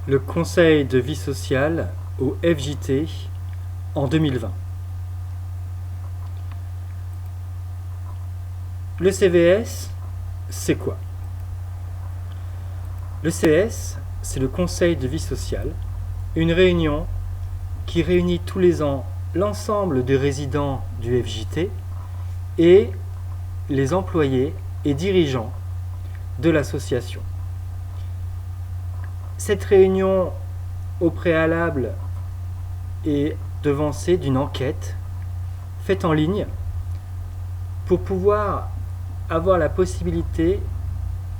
Le Conseil de vie sociale au FJT en 2020. Le CVS, c'est quoi? Le CVS, c'est le Conseil de vie sociale, une réunion qui réunit tous les ans l'ensemble des résidents du FJT et les employés et dirigeants de l'association. Cette réunion, au préalable, est devancée d'une enquête faite en ligne pour pouvoir avoir la possibilité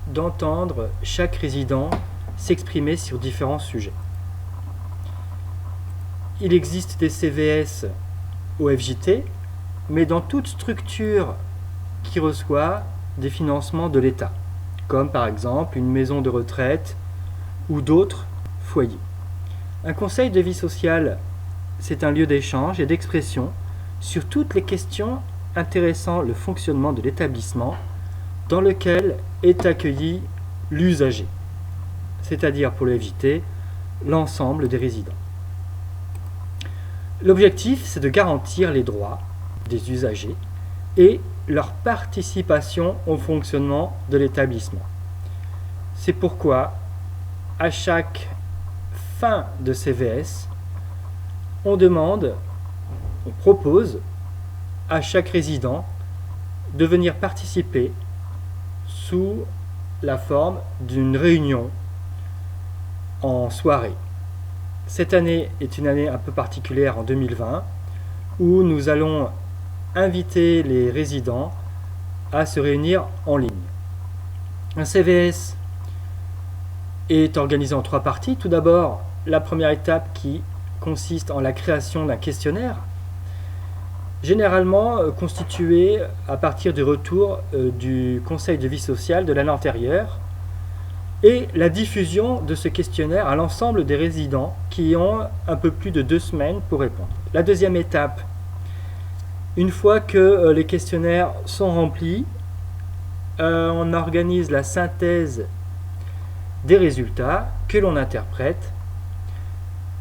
d'entendre chaque résident s'exprimer sur différents sujets. Il existe des CVS au FJT, mais dans toute structure qui reçoit des financements de l'État, comme par exemple une maison de retraite ou d'autres foyers. Un conseil de vie sociale, c'est un lieu d'échange et d'expression sur toutes les questions intéressant le fonctionnement de l'établissement dans lequel est accueilli l'usager, c'est-à-dire pour le FJT, l'ensemble des résidents. L'objectif, c'est de garantir les droits des usagers et leur participation au fonctionnement de l'établissement. C'est pourquoi, à chaque fin de CVS, on propose à chaque résident de venir participer sous la forme d'une réunion en soirée. Cette année est une année un peu particulière en 2020 où nous allons inviter les résidents à se réunir en ligne. Un CVS est organisé en 3 parties. Tout d'abord, la première étape qui consiste en la création d'un questionnaire, généralement constitué à partir du retour du Conseil de vie sociale de l'année antérieure, et la diffusion de ce questionnaire à l'ensemble des résidents qui ont un peu plus de 2 semaines pour répondre. La deuxième étape, une fois que les questionnaires sont remplis, on organise la synthèse des résultats que l'on interprète,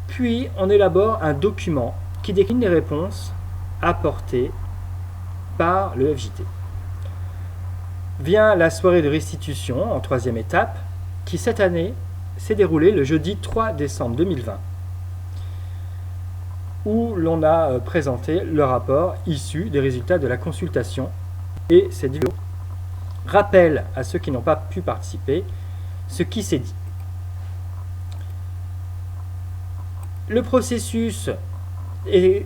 puis on élabore un document qui décline les réponses apportées par le FJT. Vient la soirée de restitution en 3e étape, qui cette année s'est déroulée le jeudi 3 décembre 2020, où l'on a présenté le rapport issu des résultats de la consultation et cette vidéo rappelle à ceux qui n'ont pas pu participer ce qui s'est dit. Le processus est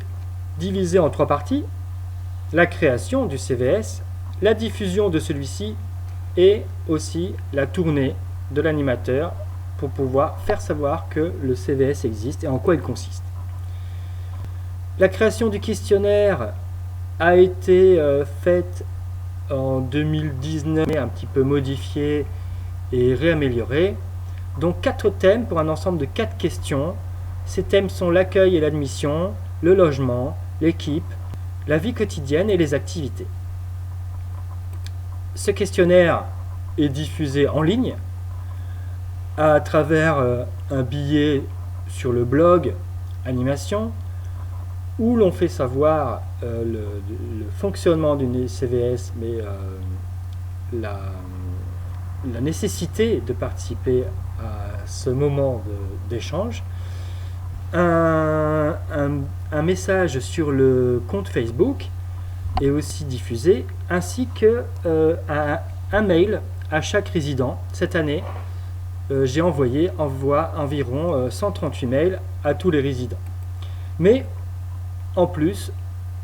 divisé en 3 parties: la création du CVS, la diffusion de celui-ci et aussi la tournée de l'animateur pour pouvoir faire savoir que le CVS existe et en quoi il consiste. La création du questionnaire a été faite en 2019, un petit peu modifiée et réaméliorée. Donc 4 thèmes pour un ensemble de 4 questions. Ces thèmes sont l'accueil et l'admission, le logement, l'équipe, la vie quotidienne et les activités. Ce questionnaire est diffusé en ligne à travers un billet sur le blog Animation, où l'on fait savoir le fonctionnement d'une CVS, mais la nécessité de participer à ce moment d'échange. Un message sur le compte Facebook est aussi diffusé, ainsi que un mail à chaque résident. Cette année, j'ai envoyé environ 138 mails à tous les résidents. Mais en plus,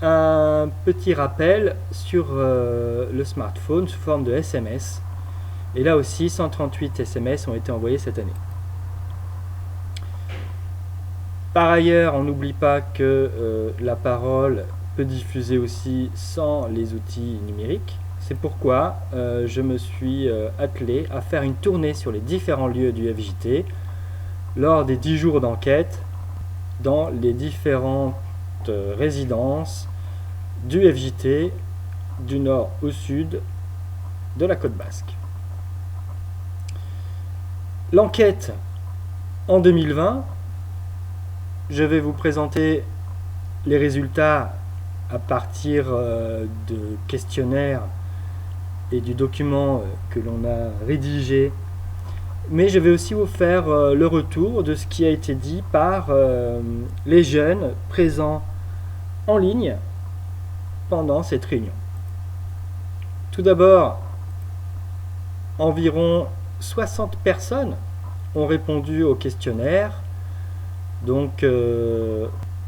un petit rappel sur le smartphone sous forme de SMS. Et là aussi, 138 SMS ont été envoyés cette année. Par ailleurs, on n'oublie pas que la parole peut diffuser aussi sans les outils numériques. C'est pourquoi je me suis attelé à faire une tournée sur les différents lieux du FJT lors des 10 jours d'enquête dans les différentes résidences du FJT du nord au sud de la côte basque. L'enquête En 2020, je vais vous présenter les résultats à partir de questionnaires et du document que l'on a rédigé, mais je vais aussi vous faire le retour de ce qui a été dit par les jeunes présents en ligne pendant cette réunion. Tout d'abord, environ 60 personnes ont répondu au questionnaire. Donc,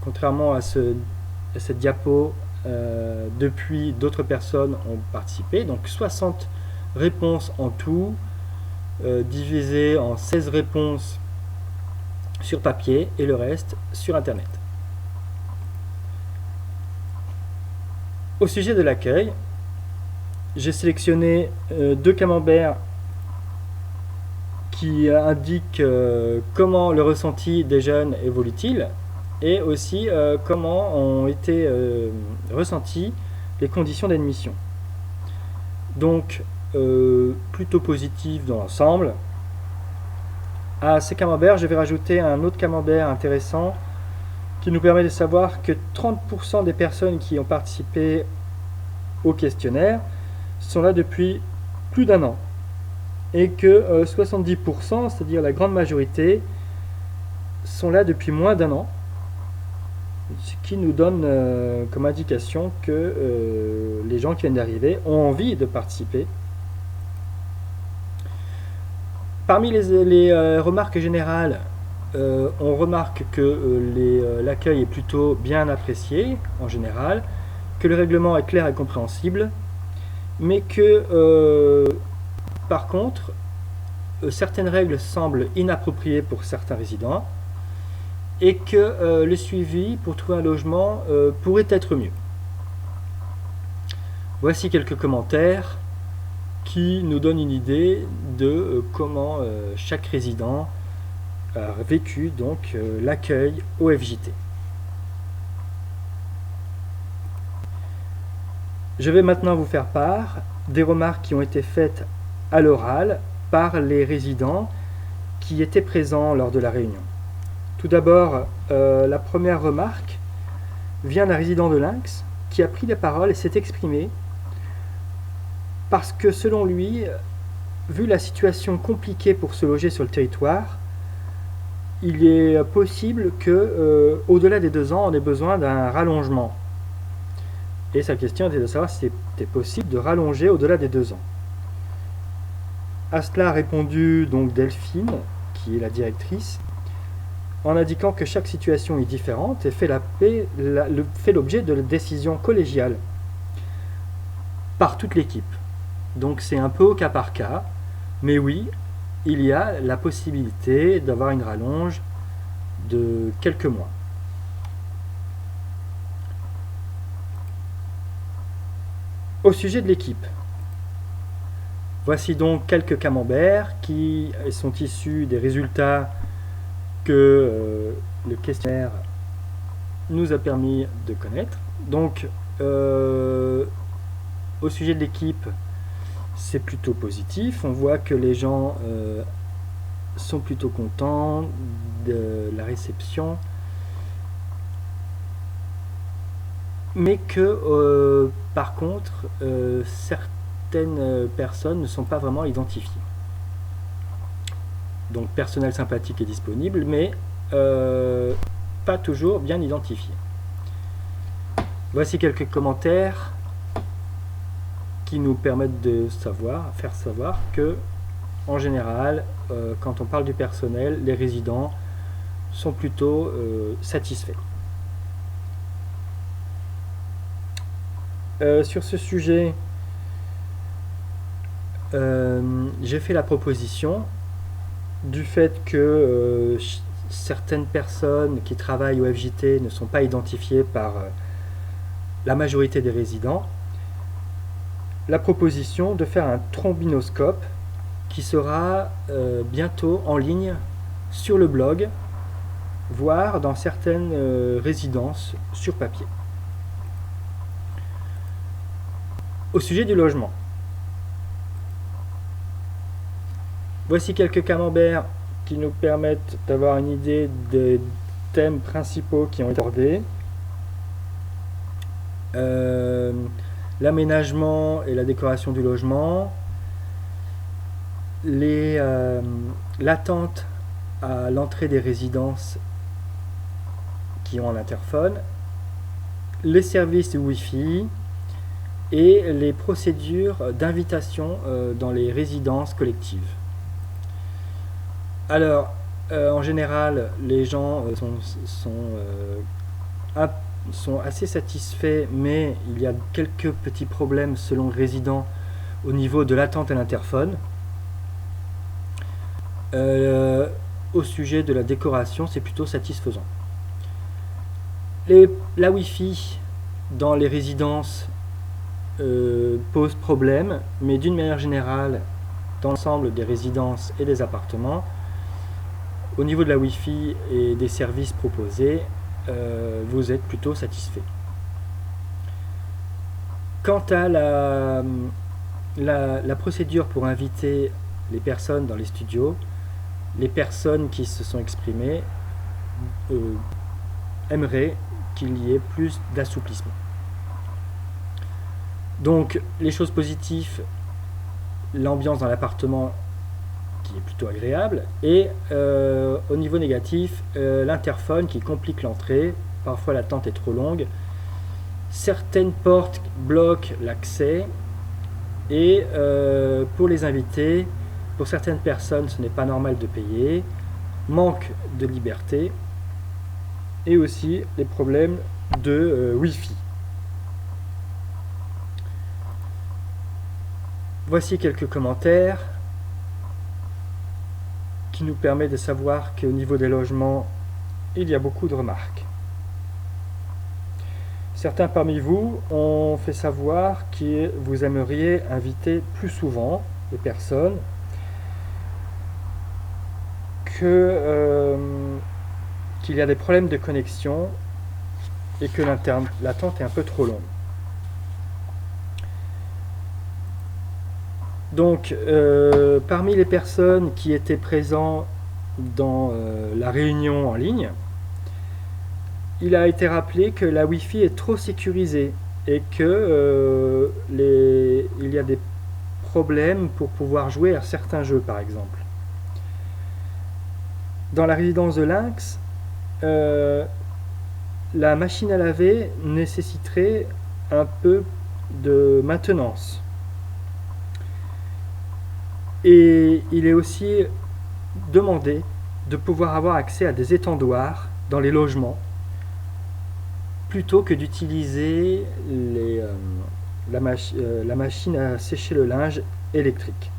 contrairement à cette diapo, depuis d'autres personnes ont participé. Donc 60 réponses en tout, divisées en 16 réponses sur papier et le reste sur Internet. Au sujet de l'accueil, j'ai sélectionné deux camemberts qui indiquent comment le ressenti des jeunes évolue-t-il et aussi comment ont été ressenties les conditions d'admission. Donc, plutôt positif dans l'ensemble. À ces camemberts, je vais rajouter un autre camembert intéressant qui nous permet de savoir que 30% des personnes qui ont participé au questionnaire sont là depuis plus d'1 an. Et que 70%, c'est-à-dire la grande majorité, sont là depuis moins d'1 an, ce qui nous donne comme indication que les gens qui viennent d'arriver ont envie de participer. Parmi les remarques générales, on remarque que l'accueil est plutôt bien apprécié en général, que le règlement est clair et compréhensible, mais que par contre, certaines règles semblent inappropriées pour certains résidents et que le suivi pour trouver un logement pourrait être mieux. Voici quelques commentaires qui nous donnent une idée de comment chaque résident a vécu donc l'accueil au FJT. Je vais maintenant vous faire part des remarques qui ont été faites à l'oral par les résidents qui étaient présents lors de la réunion. Tout d'abord, la première remarque vient d'un résident de Lynx qui a pris la parole et s'est exprimé parce que selon lui, vu la situation compliquée pour se loger sur le territoire, il est possible que, au-delà des 2 ans, on ait besoin d'un rallongement. Et sa question était de savoir si c'était possible de rallonger au-delà des 2 ans. À cela a répondu donc Delphine, qui est la directrice, en indiquant que chaque situation est différente et fait l'objet de décisions collégiales par toute l'équipe. Donc c'est un peu au cas par cas, mais oui, il y a la possibilité d'avoir une rallonge de quelques mois. Au sujet de l'équipe, voici donc quelques camemberts qui sont issus des résultats que le questionnaire nous a permis de connaître. Donc, au sujet de l'équipe, c'est plutôt positif. On voit que les gens sont plutôt contents de la réception, mais que par contre, certaines personnes ne sont pas vraiment identifiées. Donc personnel sympathique est disponible, mais pas toujours bien identifié. Voici quelques commentaires qui nous permettent de faire savoir que, en général, quand on parle du personnel, les résidents sont plutôt satisfaits. Sur ce sujet, j'ai fait la proposition du fait que certaines personnes qui travaillent au FJT ne sont pas identifiées par la majorité des résidents. La proposition de faire un trombinoscope qui sera bientôt en ligne sur le blog, voire dans certaines résidences sur papier. Au sujet du logement, voici quelques camemberts qui nous permettent d'avoir une idée des thèmes principaux qui ont été abordés. L'aménagement et la décoration du logement, l'attente à l'entrée des résidences qui ont un interphone, les services Wi-Fi et les procédures d'invitation dans les résidences collectives. Alors, en général, les gens sont assez satisfaits, mais il y a quelques petits problèmes selon le résident au niveau de l'attente à l'interphone. Au sujet de la décoration, c'est plutôt satisfaisant. La Wi-Fi dans les résidences pose problème, mais d'une manière générale, dans l'ensemble des résidences et des appartements, au niveau de la Wi-Fi et des services proposés, vous êtes plutôt satisfait. Quant à la procédure pour inviter les personnes dans les studios, les personnes qui se sont exprimées aimeraient qu'il y ait plus d'assouplissement. Donc, les choses positives, l'ambiance dans l'appartement qui est plutôt agréable, et au niveau négatif, l'interphone qui complique l'entrée, parfois l'attente est trop longue, certaines portes bloquent l'accès, et pour les invités, pour certaines personnes, ce n'est pas normal de payer, manque de liberté, et aussi les problèmes de Wi-Fi. Voici quelques commentaires qui nous permettent de savoir qu'au niveau des logements, il y a beaucoup de remarques. Certains parmi vous ont fait savoir que vous aimeriez inviter plus souvent les personnes, qu'il y a des problèmes de connexion et que l'attente est un peu trop longue. Donc, parmi les personnes qui étaient présentes dans la réunion en ligne, il a été rappelé que la Wi-Fi est trop sécurisée et que il y a des problèmes pour pouvoir jouer à certains jeux, par exemple. Dans la résidence de Lynx, la machine à laver nécessiterait un peu de maintenance. Et il est aussi demandé de pouvoir avoir accès à des étendoirs dans les logements plutôt que d'utiliser la machine à sécher le linge électrique.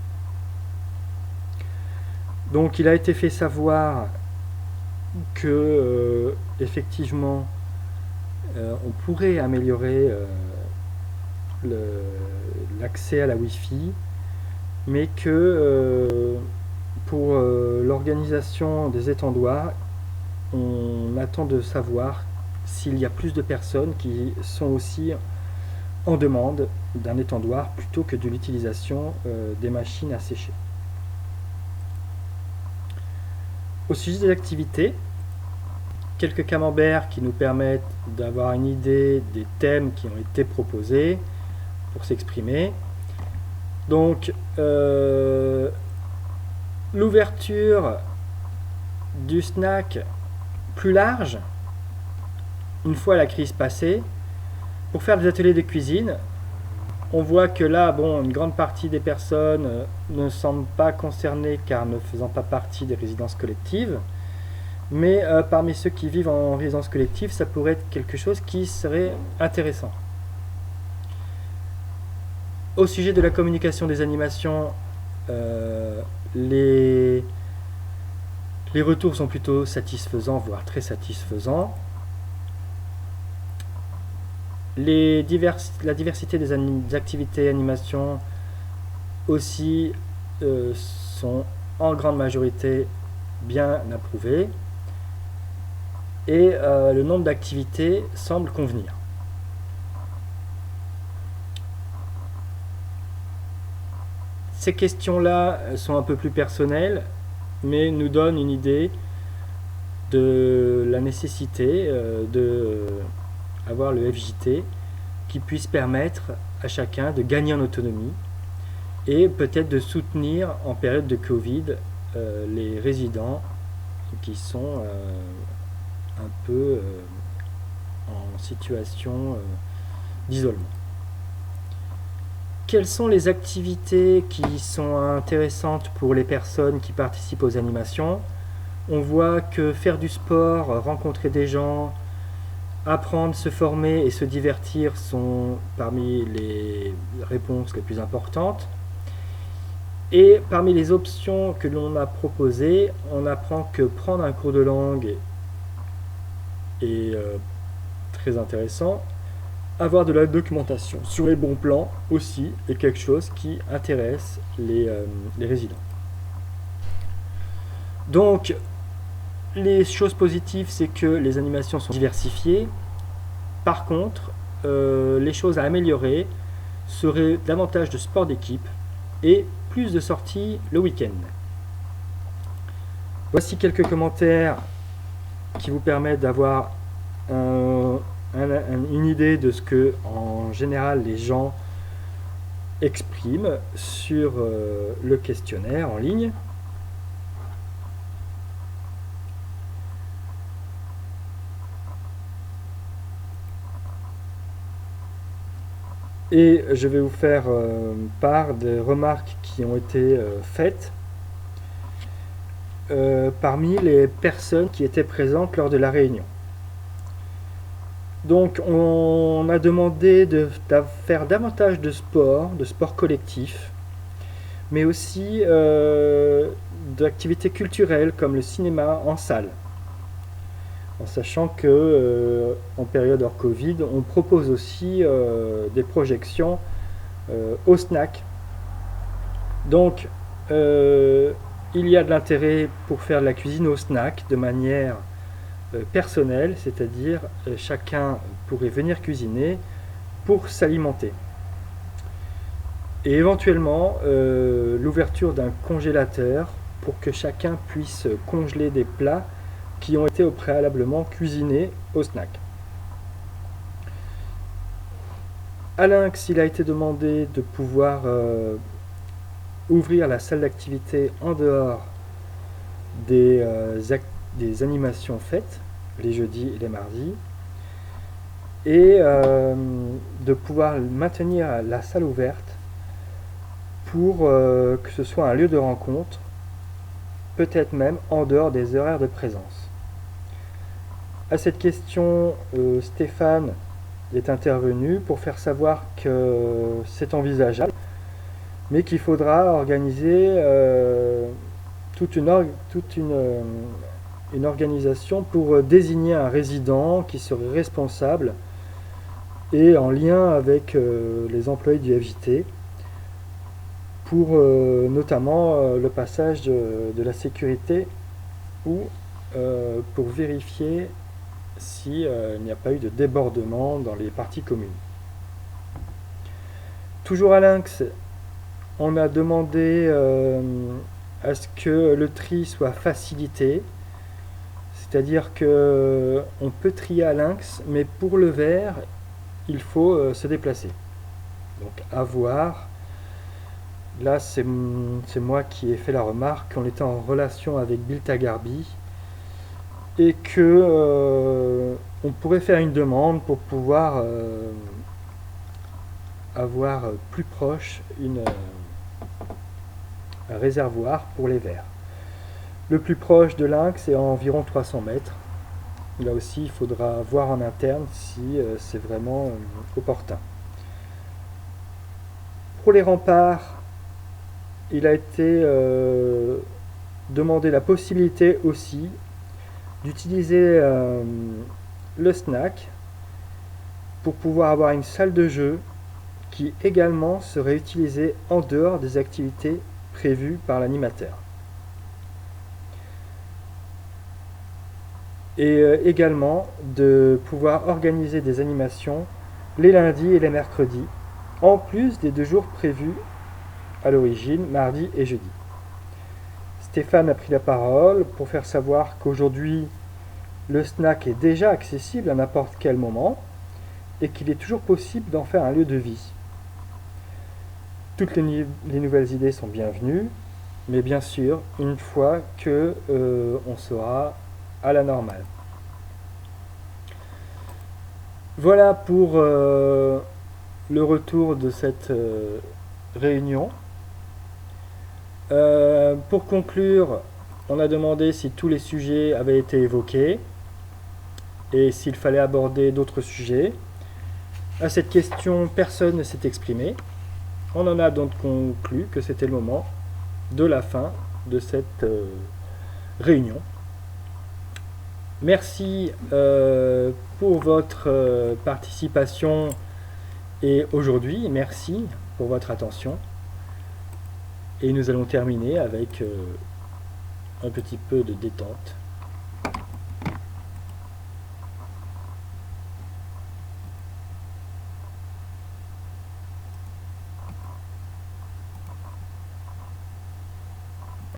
Donc il a été fait savoir que effectivement on pourrait améliorer l'accès à la Wi-Fi, mais que pour l'organisation des étendoirs, on attend de savoir s'il y a plus de personnes qui sont aussi en demande d'un étendoir plutôt que de l'utilisation des machines à sécher. Au sujet des activités, quelques camemberts qui nous permettent d'avoir une idée des thèmes qui ont été proposés pour s'exprimer. Donc, l'ouverture du snack plus large, une fois la crise passée, pour faire des ateliers de cuisine. On voit que là, une grande partie des personnes ne semblent pas concernées car ne faisant pas partie des résidences collectives. Mais parmi ceux qui vivent en résidence collective, ça pourrait être quelque chose qui serait intéressant. Au sujet de la communication des animations, les retours sont plutôt satisfaisants, voire très satisfaisants. La diversité des activités et animations aussi sont en grande majorité bien approuvées. Et le nombre d'activités semble convenir. Ces questions-là sont un peu plus personnelles mais nous donne une idée de la nécessité de avoir le FJT qui puisse permettre à chacun de gagner en autonomie et peut-être de soutenir en période de Covid les résidents qui sont un peu en situation d'isolement. Quelles sont les activités qui sont intéressantes pour les personnes qui participent aux animations? On voit que faire du sport, rencontrer des gens, apprendre, se former et se divertir sont parmi les réponses les plus importantes. Et parmi les options que l'on a proposées, on apprend que prendre un cours de langue est très intéressant. Avoir de la documentation sur les bons plans aussi est quelque chose qui intéresse les résidents. Donc, les choses positives, c'est que les animations sont diversifiées. Par contre, les choses à améliorer seraient davantage de sport d'équipe et plus de sorties le week-end. Voici quelques commentaires qui vous permettent d'avoir une idée de ce que, en général, les gens expriment sur le questionnaire en ligne. Et je vais vous faire part des remarques qui ont été faites parmi les personnes qui étaient présentes lors de la réunion. Donc on a demandé de faire davantage de sport collectif, mais aussi d'activités culturelles comme le cinéma en salle. En sachant que en période hors Covid, on propose aussi des projections au snack. Donc il y a de l'intérêt pour faire de la cuisine au snack de manière personnelle, c'est-à-dire chacun pourrait venir cuisiner pour s'alimenter. Et éventuellement l'ouverture d'un congélateur pour que chacun puisse congeler des plats qui ont été préalablement cuisinés au snack. À Lynx, il a été demandé de pouvoir ouvrir la salle d'activité en dehors des animations faites, les jeudis et les mardis, et de pouvoir maintenir la salle ouverte pour que ce soit un lieu de rencontre, peut-être même en dehors des horaires de présence. À cette question, Stéphane est intervenu pour faire savoir que c'est envisageable, mais qu'il faudra organiser toute une organisation pour désigner un résident qui serait responsable et en lien avec les employés du FJT pour notamment le passage de la sécurité ou pour vérifier s'il n'y a pas eu de débordement dans les parties communes. Toujours à Lynx, on a demandé à ce que le tri soit facilité, c'est-à-dire qu'on peut trier à Lynx, mais pour le verre, il faut se déplacer. Donc à voir. Là, c'est moi qui ai fait la remarque qu'on était en relation avec Bill Tagarby et que on pourrait faire une demande pour pouvoir avoir plus proche un réservoir pour les verres. Le plus proche de Lynx est à environ 300 mètres. Là aussi, il faudra voir en interne si c'est vraiment opportun. Pour les remparts, il a été demandé la possibilité aussi d'utiliser le snack pour pouvoir avoir une salle de jeu qui également serait utilisée en dehors des activités prévues par l'animateur. Et également de pouvoir organiser des animations les lundis et les mercredis, en plus des 2 jours prévus à l'origine, mardi et jeudi. Stéphane a pris la parole pour faire savoir qu'aujourd'hui, le snack est déjà accessible à n'importe quel moment et qu'il est toujours possible d'en faire un lieu de vie. Toutes les nouvelles idées sont bienvenues, mais bien sûr, une fois que on sera à la normale. Voilà pour le retour de cette réunion. Pour conclure, on a demandé si tous les sujets avaient été évoqués et s'il fallait aborder d'autres sujets. À cette question, personne ne s'est exprimé. On en a donc conclu que c'était le moment de la fin de cette réunion. Merci pour votre participation et aujourd'hui, merci pour votre attention. Et nous allons terminer avec un petit peu de détente.